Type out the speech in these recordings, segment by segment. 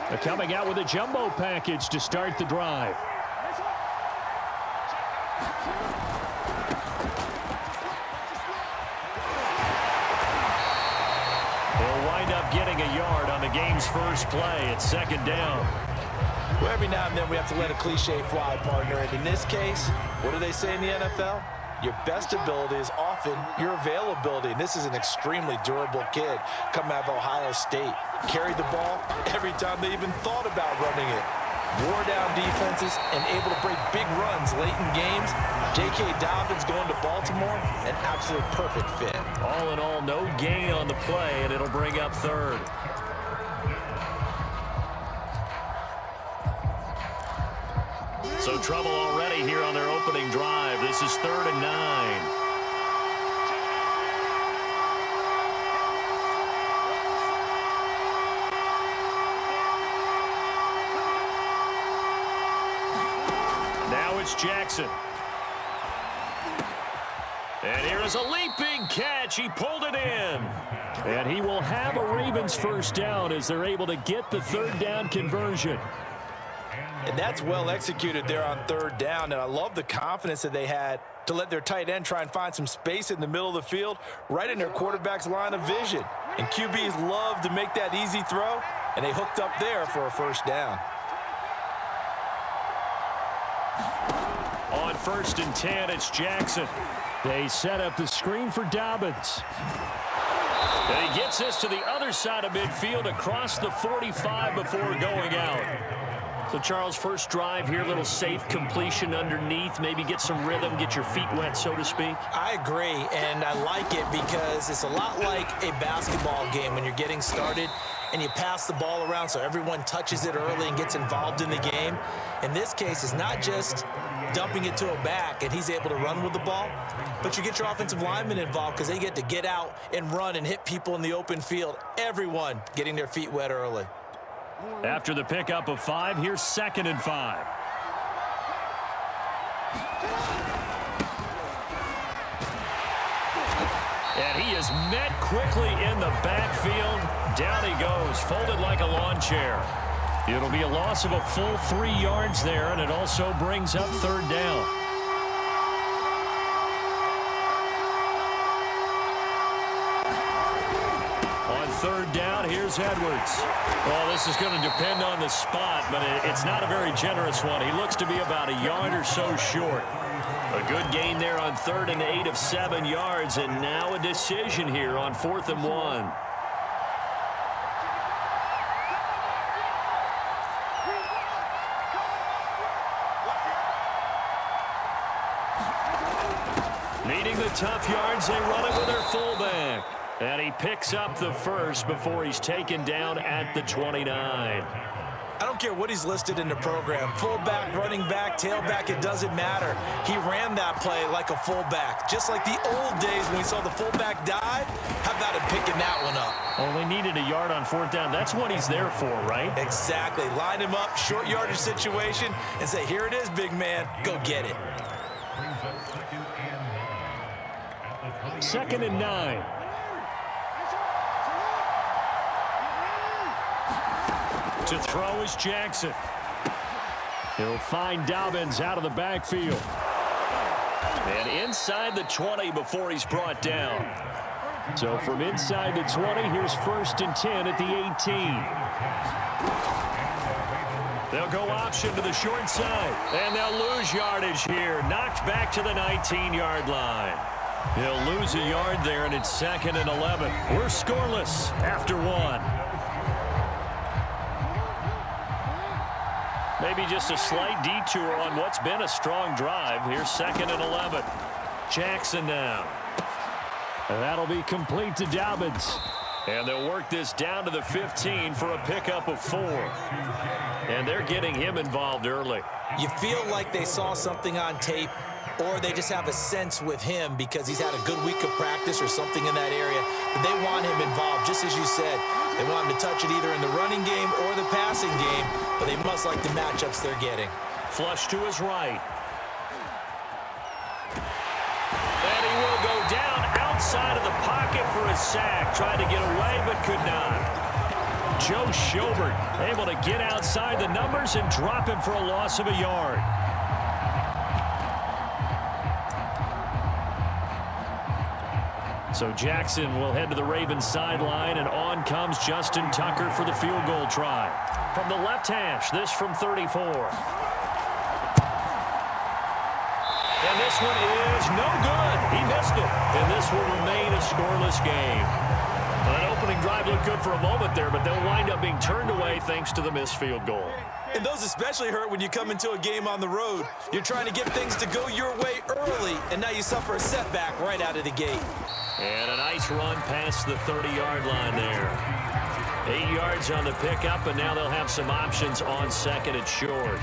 They're coming out with a jumbo package to start the drive. They'll wind up getting a yard on the game's first play. It's second down. Well, every now and then we have to let a cliche fly, partner. And in this case, what do they say in the NFL? Your best ability is often your availability. And this is an extremely durable kid coming out of Ohio State. Carried the ball every time they even thought about running it. Wore down defenses and able to break big runs late in games. J.K. Dobbins going to Baltimore, an absolute perfect fit. All in all, no gain on the play, and it'll bring up third. So trouble already here on their opening drive. This is 3rd and 9. Now it's Jackson. And here is a leaping catch. He pulled it in. And he will have a Ravens first down as they're able to get the 3rd down conversion. And that's well executed there on 3rd down. And I love the confidence that they had to let their tight end try and find some space in the middle of the field, right in their quarterback's line of vision. And QBs love to make that easy throw, and they hooked up there for a first down. On 1st and 10, it's Jackson. They set up the screen for Dobbins. And he gets this to the other side of midfield across the 45 before going out. So, Charles, first drive here, little safe completion underneath. Maybe get some rhythm, get your feet wet, so to speak. I agree, and I like it because it's a lot like a basketball game when you're getting started and you pass the ball around so everyone touches it early and gets involved in the game. In this case, it's not just dumping it to a back and he's able to run with the ball, but you get your offensive linemen involved because they get to get out and run and hit people in the open field. Everyone getting their feet wet early. After the pickup of 5, here's 2nd and 5. And he is met quickly in the backfield. Down he goes, folded like a lawn chair. It'll be a loss of a full 3 yards there, and it also brings up 3rd down. On 3rd down, here's Edwards. Well, this is going to depend on the spot, but it's not a very generous one. He looks to be about a yard or so short. A good gain there on 3rd and 8 of 7 yards, and now a decision here on 4th and 1. Needing the tough yards, they run it with their fullback. And he picks up the first before he's taken down at the 29. I don't care what he's listed in the program. Fullback, running back, tailback, it doesn't matter. He ran that play like a fullback. Just like the old days when we saw the fullback dive. How about him picking that one up? Only needed a yard on 4th down. That's what he's there for, right? Exactly. Line him up, short yardage situation, and say, here it is, big man. Go get it. 2nd and 9. To throw is Jackson. He'll find Dobbins out of the backfield. And inside the 20 before he's brought down. So from inside the 20, here's 1st and 10 at the 18. They'll go option to the short side. And they'll lose yardage here. Knocked back to the 19-yard line. He'll lose a yard there, and it's 2nd and 11. We're scoreless after 1. Maybe just a slight detour on what's been a strong drive. Here's 2nd and 11. Jackson now. And that'll be complete to Dobbins. And they'll work this down to the 15 for a pickup of 4. And they're getting him involved early. You feel like they saw something on tape, or they just have a sense with him because he's had a good week of practice or something in that area that they want him involved, just as you said. They want him to touch it either in the running game or the passing game, but they must like the matchups they're getting. Flush to his right. And he will go down outside of the pocket for a sack. Tried to get away, but could not. Joe Schobert able to get outside the numbers and drop him for a loss of a yard. So Jackson will head to the Ravens sideline, and on comes Justin Tucker for the field goal try. From the left hash, this from 34. And this one is no good. He missed it. And this will remain a scoreless game. Well, that opening drive looked good for a moment there, but they'll wind up being turned away thanks to the missed field goal. And those especially hurt when you come into a game on the road. You're trying to get things to go your way early, and now you suffer a setback right out of the gate. And a nice run past the 30-yard line there. 8 yards on the pickup, and now they'll have some options on second and short.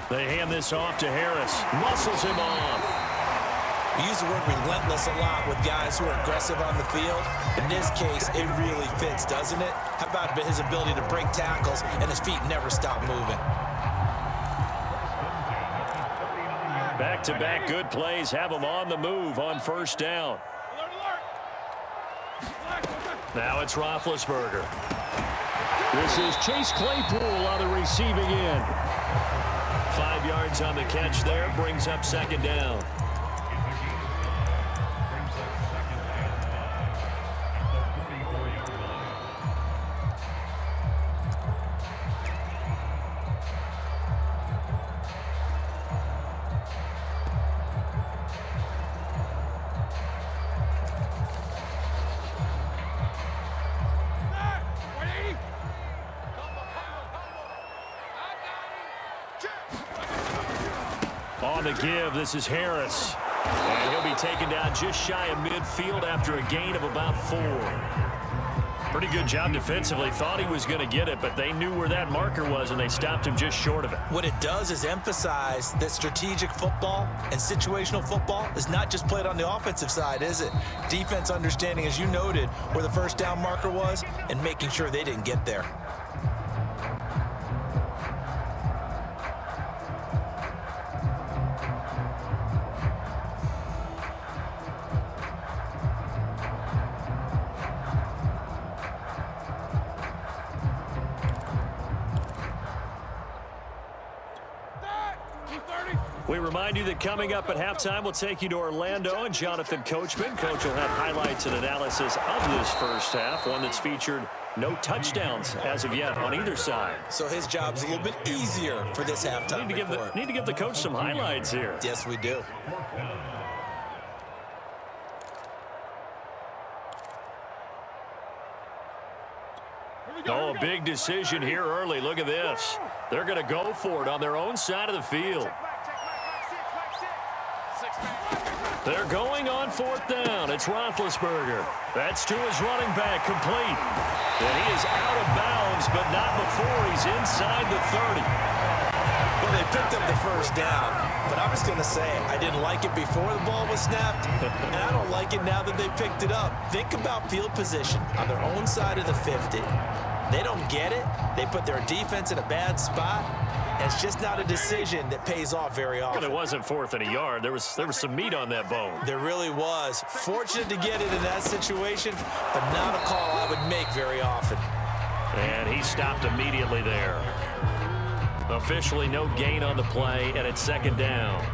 They hand this off to Harris. Muscles him off. We use the word relentless a lot with guys who are aggressive on the field. In this case, it really fits, doesn't it? How about his ability to break tackles and his feet never stop moving? Back-to-back good plays have him on the move on first down. Now it's Roethlisberger. This is Chase Claypool on the receiving end. 5 yards on the catch there, brings up second down. On the give, this is Harris. And he'll be taken down just shy of midfield after a gain of about 4. Pretty good job defensively. Thought he was going to get it, but they knew where that marker was, and they stopped him just short of it. What it does is emphasize that strategic football and situational football is not just played on the offensive side, is it? Defense understanding, as you noted, where the first down marker was and making sure they didn't get there. We remind you that coming up at halftime, we'll take you to Orlando and Jonathan Coachman. Coach will have highlights and analysis of this first half, one that's featured no touchdowns as of yet on either side. So his job's a little bit easier for this halftime Need to give the coach some highlights here. Yes, we do. Oh, a big decision here early. Look at this. They're going to go for it on their own side of the field. They're going on fourth down. It's Roethlisberger. That's to his running back, complete. And he is out of bounds, but not before he's inside the 30. Well, they picked up the first down, but I was going to say I didn't like it before the ball was snapped, and I don't like it now that they picked it up. Think about field position on their own side of the 50. They don't get it. They put their defense in a bad spot. And it's just not a decision that pays off very often. Well, it wasn't fourth and a yard. There was some meat on that bone. There really was. Fortunate to get it in that situation, but not a call I would make very often. And he stopped immediately there. Officially no gain on the play, and it's second down.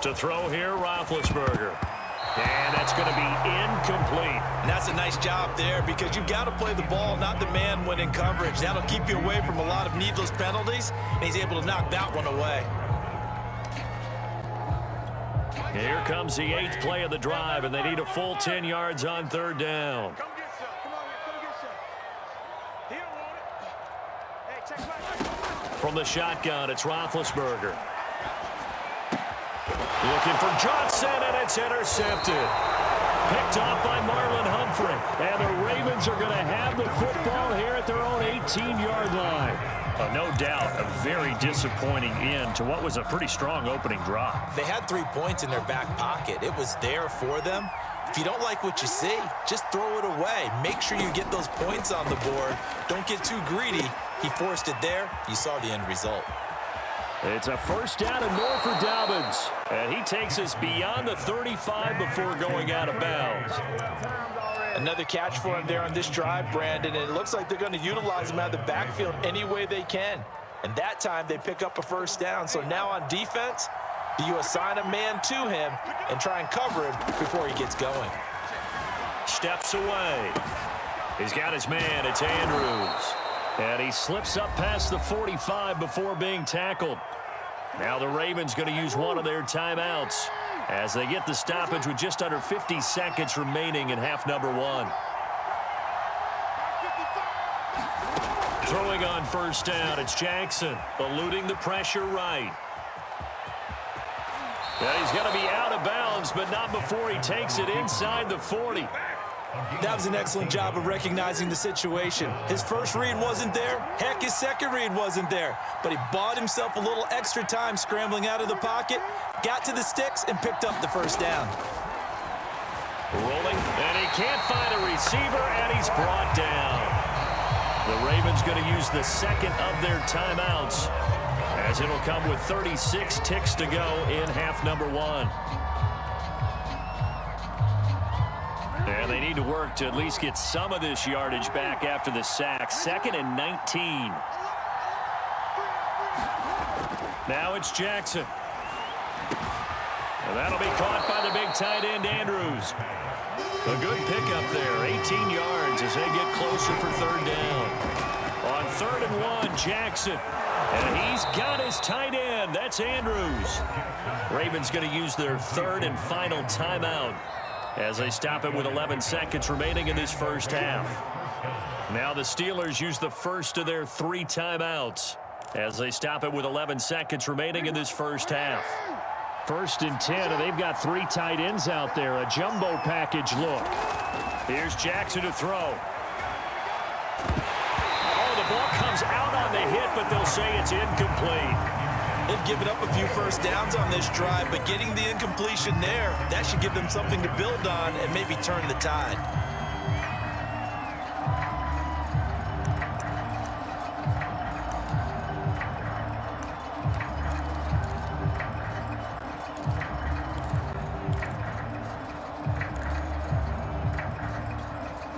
To throw here, Roethlisberger. And that's going to be incomplete. And that's a nice job there because you've got to play the ball, not the man when in coverage. That'll keep you away from a lot of needless penalties, and he's able to knock that one away. Here comes the 8th play of the drive, and they need a full 10 yards on third down. From the shotgun, it's Roethlisberger. Looking for Johnson, and it's intercepted. Picked off by Marlon Humphrey. And the Ravens are going to have the football here at their own 18-yard line. Oh, no doubt, a very disappointing end to what was a pretty strong opening drive. They had 3 points in their back pocket. It was there for them. If you don't like what you see, just throw it away. Make sure you get those points on the board. Don't get too greedy. He forced it there. You saw the end result. It's a first down and more for Dobbins. And he takes us beyond the 35 before going out of bounds. Another catch for him there on this drive, Brandon, and it looks like they're going to utilize him out of the backfield any way they can. And that time they pick up a first down. So now on defense, do you assign a man to him and try and cover him before he gets going? Steps away. He's got his man. It's Andrews. And he slips up past the 45 before being tackled. Now the Ravens going to use one of their timeouts as they get the stoppage with just under 50 seconds remaining in half number 1. Throwing on first down, it's Jackson, eluding the pressure right. And he's going to be out of bounds, but not before he takes it inside the 40. That was an excellent job of recognizing the situation. His first read wasn't there. Heck, his second read wasn't there. But he bought himself a little extra time scrambling out of the pocket, got to the sticks, and picked up the first down. Rolling, and he can't find a receiver, and he's brought down. The Ravens going to use the second of their timeouts, as it'll come with 36 ticks to go in half number 1. And they need to work to at least get some of this yardage back after the sack. 2nd and 19. Now it's Jackson. And that'll be caught by the big tight end, Andrews. A good pickup there, 18 yards as they get closer for third down. On 3rd and 1, Jackson. And he's got his tight end. That's Andrews. Ravens going to use their 3rd and final timeout as they stop it with 11 seconds remaining in this first half. Now the Steelers use the first of their 3 timeouts as they stop it with 11 seconds remaining in this first half. 1st and 10, and they've got 3 tight ends out there. A jumbo package look. Here's Jackson to throw. Oh, the ball comes out on the hit, but they'll say it's incomplete. They've given up a few first downs on this drive, but getting the incompletion there, that should give them something to build on and maybe turn the tide.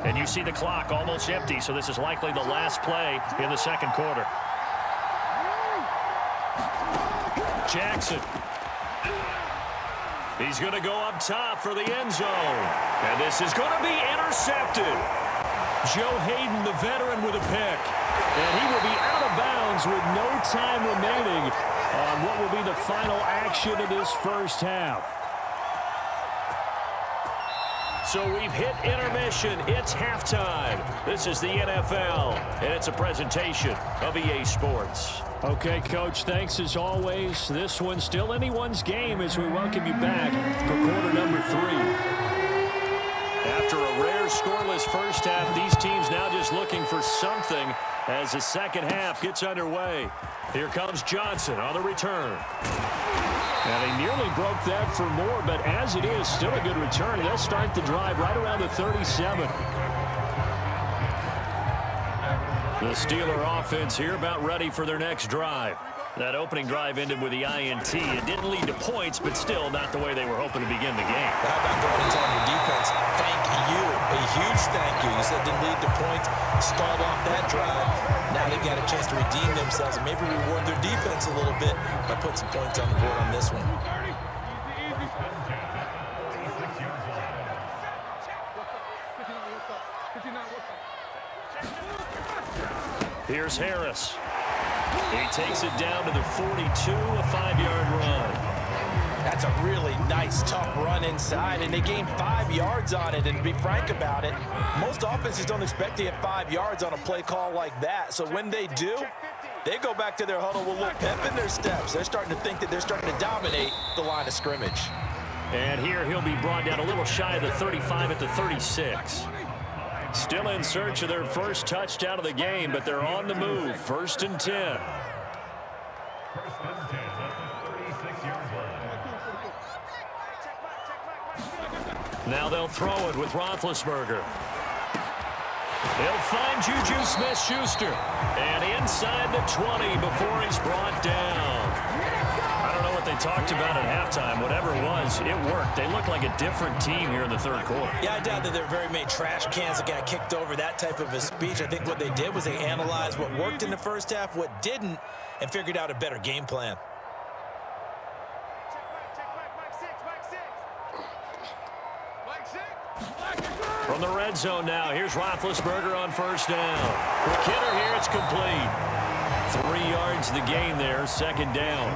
And you see the clock almost empty, so this is likely the last play in the second quarter. Jackson. He's going to go up top for the end zone. And this is going to be intercepted. Joe Hayden, the veteran, with a pick. And he will be out of bounds with no time remaining on what will be the final action of this first half. So we've hit intermission. It's halftime. This is the NFL, and it's a presentation of EA Sports. Okay, Coach, thanks as always. This one's still anyone's game as we welcome you back for quarter number 3. After a rare scoreless first half, these teams now just looking for something as the second half gets underway. Here comes Johnson on the return. And they nearly broke that for more, but as it is, still a good return. They'll start the drive right around the 37. The Steeler offense here about ready for their next drive. That opening drive ended with the INT. It didn't lead to points, but still not the way they were hoping to begin the game. How about going and telling your defense, thank you, a huge thank you. You said it didn't lead to points, stalled off that drive. Now they've got a chance to redeem themselves and maybe reward their defense a little bit by putting some points on the board on this one. Here's Harris. He takes it down to the 42, a 5-yard run. That's a really nice, tough run inside, and they gained 5 yards on it. And to be frank about it, most offenses don't expect to get 5 yards on a play call like that. So when they do, they go back to their huddle with a little pep in their steps. They're starting to think that they're starting to dominate the line of scrimmage. And here he'll be brought down a little shy of the 35 at the 36. Still in search of their first touchdown of the game, but they're on the move. 1st and 10. Now they'll throw it with Roethlisberger. They'll find Juju Smith-Schuster. And inside the 20 before he's brought down. I don't know what they talked about at halftime. Whatever it was, it worked. They look like a different team here in the third quarter. Yeah, I doubt that there were very many trash cans that got kicked over, that type of a speech. I think what they did was they analyzed what worked in the first half, what didn't, and figured out a better game plan. From the red zone now, here's Roethlisberger on 1st down. For Kidder here, it's complete. 3 yards the gain there, 2nd down.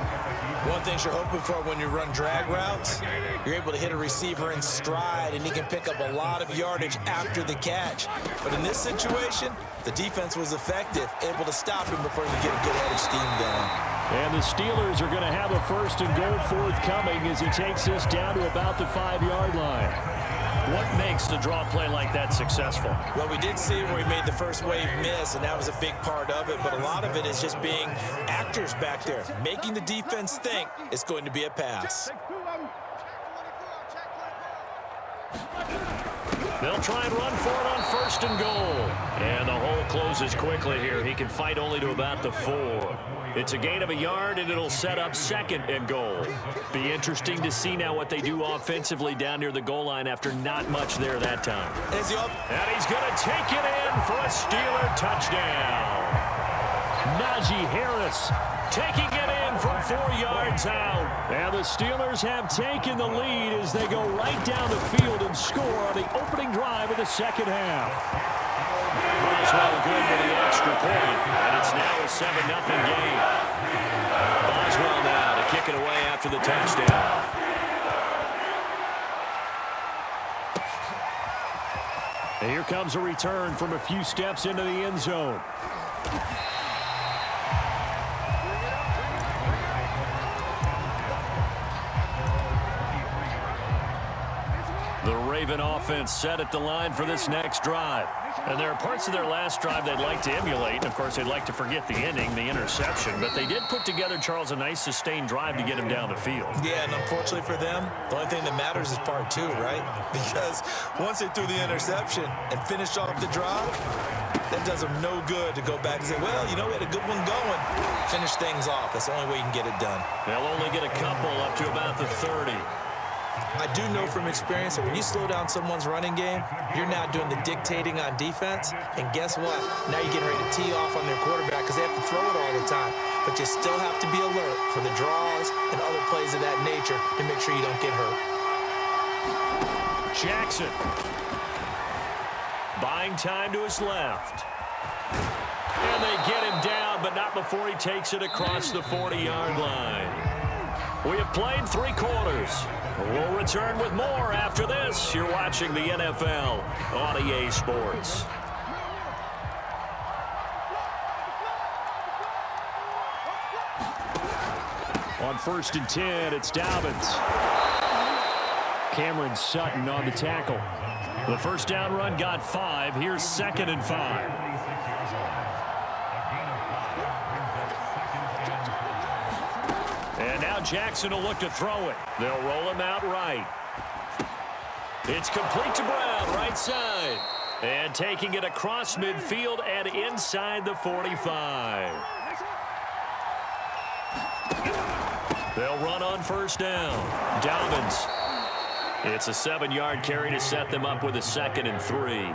One thing you're hoping for when you run drag routes, you're able to hit a receiver in stride, and he can pick up a lot of yardage after the catch. But in this situation, the defense was effective, able to stop him before he could get a good head of steam going. And the Steelers are going to have a 1st and goal forthcoming as he takes this down to about the 5-yard line. What makes the draw play like that successful? Well, we did see where he made the first wave miss, and that was a big part of it. But a lot of it is just being actors back there, making the defense think it's going to be a pass. They'll try and run for it on 1st and goal. And the hole closes quickly here. He can fight only to about the 4. It's a gain of a yard, and it'll set up 2nd and goal. Be interesting to see now what they do offensively down near the goal line after not much there that time. And he's going to take it in for a Steeler touchdown. Najee Harris taking it in from 4 yards out. And the Steelers have taken the lead as they go right down the field and score on the opening drive of the 2nd half. Boswell good with the extra point, and it's now a 7-0 game. Boswell now to kick it away after the touchdown. And here comes a return from a few steps into the end zone. The Raven offense set at the line for this next drive. And there are parts of their last drive they'd like to emulate. And, of course, they'd like to forget the inning, the interception. But they did put together, Charles, a nice sustained drive to get him down the field. Yeah, and unfortunately for them, the only thing that matters is part 2, right? Because once they threw the interception and finished off the drive, that does them no good to go back and say, well, you know, we had a good one going. Finish things off. That's the only way you can get it done. They'll only get a couple up to about the 30. I do know from experience that when you slow down someone's running game, you're now doing the dictating on defense. And guess what? Now you're getting ready to tee off on their quarterback because they have to throw it all the time. But you still have to be alert for the draws and other plays of that nature to make sure you don't get hurt. Jackson. Buying time to his left. And they get him down, but not before he takes it across the 40-yard line. We have played 3 quarters. We'll return with more after this. You're watching the NFL on EA Sports. On 1st and 10, it's Dobbins. Cameron Sutton on the tackle. The first down run got 5. Here's 2nd and 5. And now Jackson will look to throw it. They'll roll him out right. It's complete to Brown, right side. And taking it across midfield and inside the 45. They'll run on 1st down. Dobbins. It's a 7-yard carry to set them up with a 2nd and 3.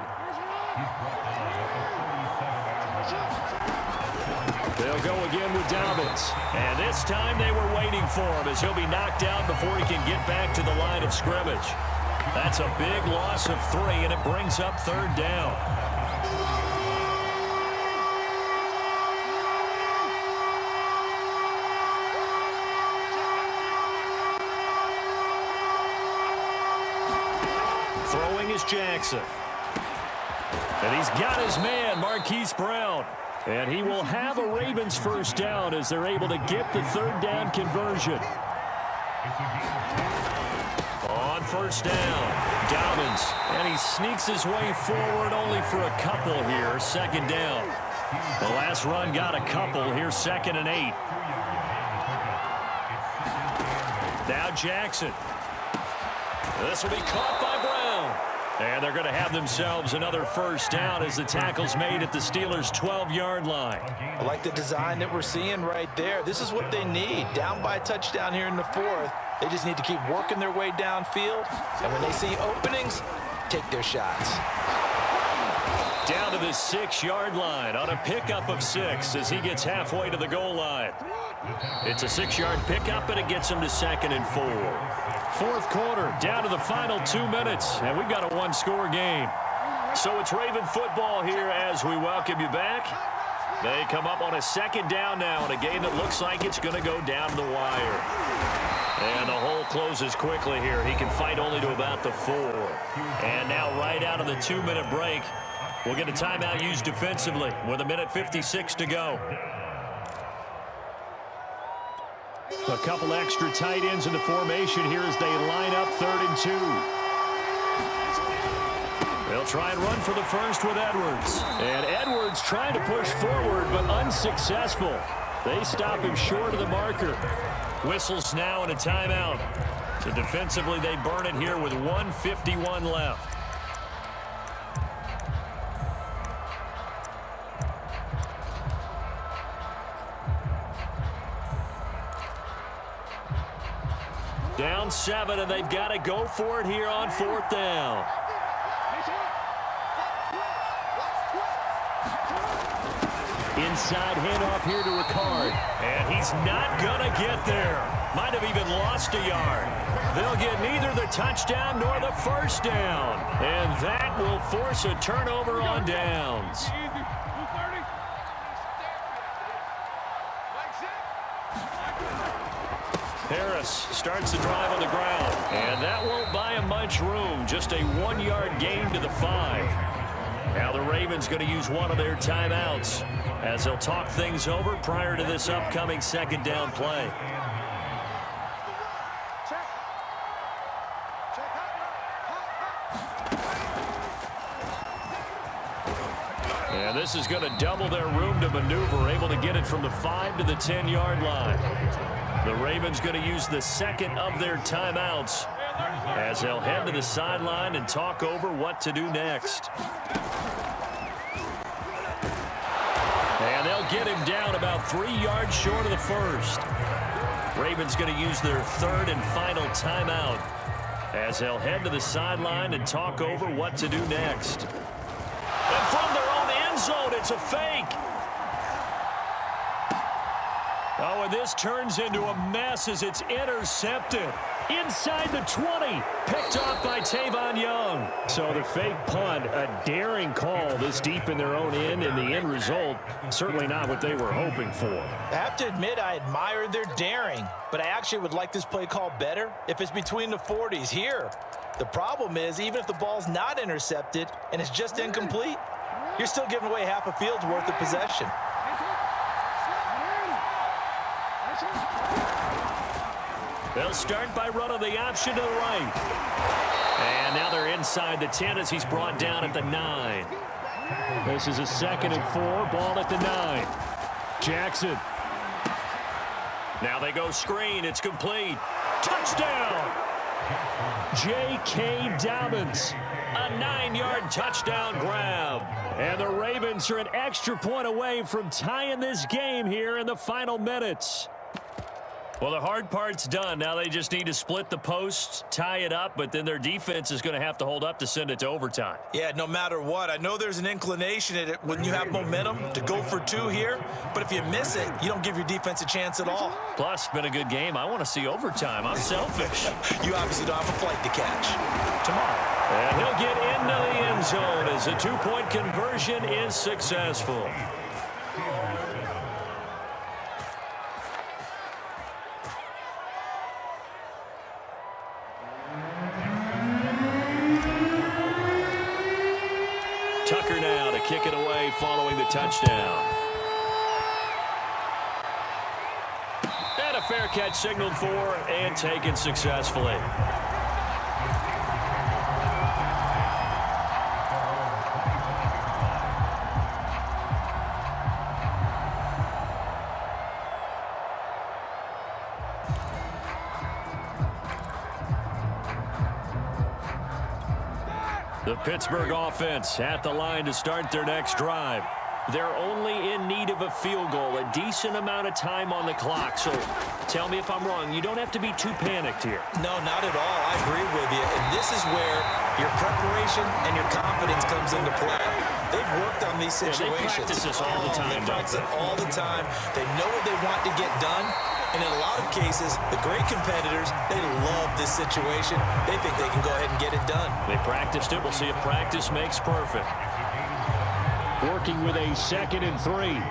They'll go again with Dobbins. And this time they were waiting for him as he'll be knocked down before he can get back to the line of scrimmage. That's a big loss of 3, and it brings up 3rd down. Throwing is Jackson. And he's got his man, Marquise Brown. And he will have a Ravens 1st down as they're able to get the 3rd down conversion. On first down. Dobbins, and he sneaks his way forward only for a couple here. Second down. The last run got a couple. Here's 2nd and 8. Now Jackson. This will be caught by Brown. And they're going to have themselves another first down as the tackle's made at the Steelers' 12-yard line. I like the design that we're seeing right there. This is what they need. Down by a touchdown here in the 4th. They just need to keep working their way downfield. And when they see openings, take their shots. Down to the 6-yard line on a pickup of 6 as he gets halfway to the goal line. It's a 6-yard pickup, and it gets him to 2nd and 4. 4th quarter, down to the final 2 minutes, and we've got a one-score game. So it's Raven football here as we welcome you back. They come up on a 2nd down now in a game that looks like it's going to go down the wire. And the hole closes quickly here. He can fight only to about the 4. And now right out of the 2-minute break, we'll get a timeout used defensively with 1:56 to go. A couple extra tight ends in the formation here as they line up 3rd and 2. They'll try and run for the first with Edwards. And Edwards trying to push forward but unsuccessful. They stop him short of the marker. Whistles now and a timeout. So defensively they burn it here with 1:51 left. Down 7, and they've got to go for it here on 4th down. Inside handoff here to Ricard. And he's not going to get there. Might have even lost a yard. They'll get neither the touchdown nor the first down. And that will force a turnover on downs. Harris starts the drive on the ground. And that won't buy him much room. Just a 1-yard gain to the 5. Now the Ravens going to use one of their timeouts as they'll talk things over prior to this upcoming 2nd down play. And this is going to double their room to maneuver, able to get it from the 5 to the 10-yard line. The Ravens going to use the 2nd of their timeouts as they'll head to the sideline and talk over what to do next. And they'll get him down about 3 yards short of the first. Ravens going to use their 3rd and final timeout as they'll head to the sideline and talk over what to do next. And from their own end zone, it's a fake. Oh, and this turns into a mess as it's intercepted. Inside the 20, picked off by Tavon Young. So the fake punt, a daring call this deep in their own end, and the end result, certainly not what they were hoping for. I have to admit I admire their daring, but I actually would like this play call better if it's between the 40s here. The problem is, even if the ball's not intercepted and it's just incomplete, you're still giving away half a field's worth of possession. They'll start by running the option to the right. And now they're inside the 10 as he's brought down at the 9. This is a 2nd and 4, ball at the 9. Jackson. Now they go screen. It's complete. Touchdown! J.K. Dobbins. A 9-yard touchdown grab. And the Ravens are an extra point away from tying this game here in the final minutes. Well, the hard part's done. Now they just need to split the posts, tie it up, but then their defense is going to have to hold up to send it to overtime. Yeah, no matter what. I know there's an inclination at it when you have momentum to go for 2 here, but if you miss it, you don't give your defense a chance at all. Plus, been a good game. I want to see overtime. I'm selfish. You obviously don't have a flight to catch. Tomorrow. And he'll get into the end zone as the 2-point conversion is successful. Tucker now to kick it away following the touchdown. And a fair catch signaled for and taken successfully. The Pittsburgh offense at the line to start their next drive. They're only in need of a field goal, a decent amount of time on the clock. So tell me if I'm wrong. You don't have to be too panicked here. No, not at all. I agree with you. And this is where your preparation and your confidence comes into play. They've worked on these situations. They practice this all the time. They practice it all the time. They know what they want to get done. And in a lot of cases, the great competitors, they love this situation. They think they can go ahead and get it done. They practiced it. We'll see if practice makes perfect. Working with a 2nd and 3.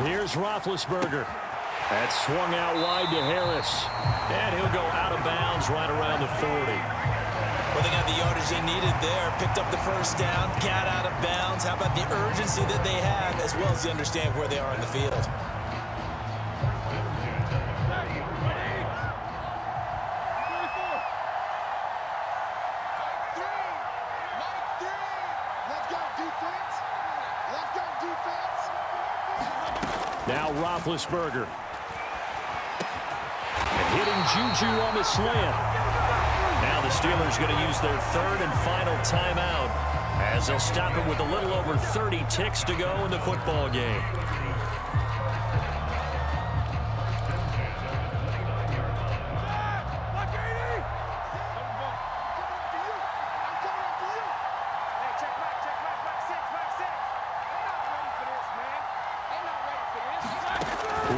Here's Roethlisberger. That's swung out wide to Harris. And he'll go out of bounds right around the 40. Well, they got the yardage they needed there. Picked up the first down, got out of bounds. How about the urgency that they have, as well as they understand where they are in the field. Now Roethlisberger. And hitting Juju on the slant. Now the Steelers going to use their 3rd and final timeout as they'll stop it with a little over 30 ticks to go in the football game.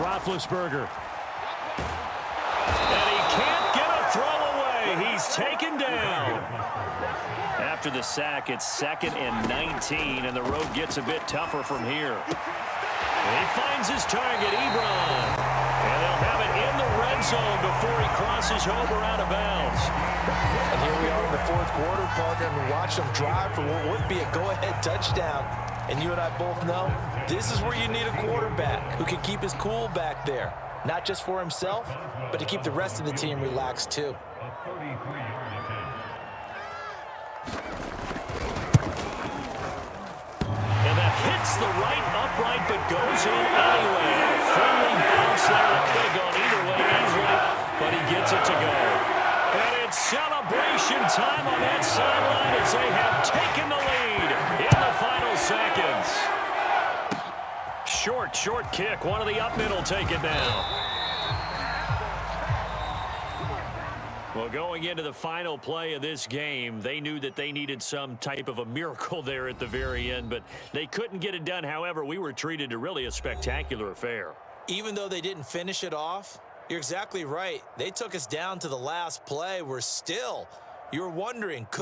Roethlisberger. And he can't get a throw away. He's taken down. After the sack, it's 2nd and 19, and the road gets a bit tougher from here. He finds his target, Ebron. And they'll have it in the red zone before he crosses home or out of bounds. And here we are in the 4th quarter, partner, and watch them drive for what would be a go-ahead touchdown. And you and I both know this is where you need a quarterback who can keep his cool back there. Not just for himself, but to keep the rest of the team relaxed too. And that hits the right upright but goes in anyway. A friendly bounce there. It could have gone either way easily, but he gets it to go. And it's celebration time on that sideline as they have taken the lead in the final seconds. Short kick. One of the up middle take it down. Well, going into the final play of this game, they knew that they needed some type of a miracle there at the very end, but they couldn't get it done. However, we were treated to really a spectacular affair. Even though they didn't finish it off, you're exactly right. They took us down to the last play. We're still, you're wondering, could